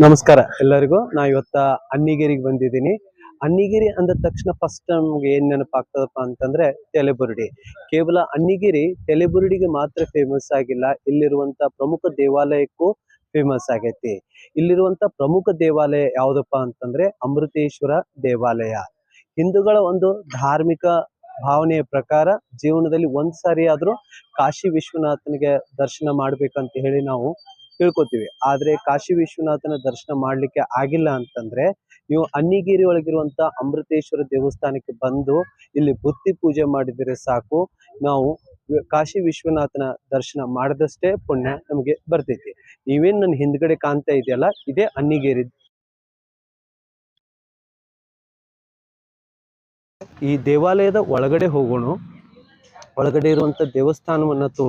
ನಮಸ್ಕಾರ ಎಲ್ಲರಿಗೂ. ನಾ ಇವತ್ತ ಅಣ್ಣಿಗೇರಿಗೆ ಬಂದಿದ್ದೀನಿ. ಅಣ್ಣಿಗೇರಿ ಅಂದ ತಕ್ಷಣ ಫಸ್ಟ್ ನಮ್ಗೆ ಏನ್ ನೆನಪಾಗ್ತದಪ್ಪ ಅಂತಂದ್ರೆ ತೆಲೆಬುರುಡಿ. ಕೇವಲ ಅಣ್ಣಿಗೇರಿ ತೆಲೆಬುರುಡಿಗೆ ಮಾತ್ರ ಫೇಮಸ್ ಆಗಿಲ್ಲ, ಇಲ್ಲಿರುವಂತ ಪ್ರಮುಖ ದೇವಾಲಯಕ್ಕೂ ಫೇಮಸ್ ಆಗೈತಿ. ಇಲ್ಲಿರುವಂತ ಪ್ರಮುಖ ದೇವಾಲಯ ಯಾವ್ದಪ್ಪ ಅಂತಂದ್ರೆ ಅಮೃತೇಶ್ವರ ದೇವಾಲಯ. ಹಿಂದೂಗಳ ಒಂದು ಧಾರ್ಮಿಕ ಭಾವನೆಯ ಪ್ರಕಾರ ಜೀವನದಲ್ಲಿ ಒಂದ್ಸಾರಿ ಆದ್ರೂ ಕಾಶಿ ವಿಶ್ವನಾಥನಿಗೆ ದರ್ಶನ ಮಾಡ್ಬೇಕಂತ ಹೇಳಿ ನಾವು ತಿಳ್ಕೊತೀವಿ. ಆದ್ರೆ ಕಾಶಿ ವಿಶ್ವನಾಥನ ದರ್ಶನ ಮಾಡ್ಲಿಕ್ಕೆ ಆಗಿಲ್ಲ ಅಂತಂದ್ರೆ ನೀವು ಅಣ್ಣಿಗೇರಿ ಒಳಗಿರುವಂತ ಅಮೃತೇಶ್ವರ ದೇವಸ್ಥಾನಕ್ಕೆ ಬಂದು ಇಲ್ಲಿ ಬುತ್ತಿ ಪೂಜೆ ಮಾಡಿದರೆ ಸಾಕು, ನಾವು ಕಾಶಿ ವಿಶ್ವನಾಥನ ದರ್ಶನ ಮಾಡಿದಷ್ಟೇ ಪುಣ್ಯ ನಮಗೆ ಬರ್ತೈತಿ. ನೀವೇನ್ ನನ್ನ ಹಿಂದ್ಗಡೆ ಕಾಣ್ತಾ ಇದೆಯಲ್ಲ, ಇದೇ ಅಣ್ಣಿಗೇರಿ. ಈ ದೇವಾಲಯದ ಒಳಗಡೆ ಹೋಗೋಣ. ಒಳಗಡೆ ಇರುವಂತ ದೇವಸ್ಥಾನವನ್ನ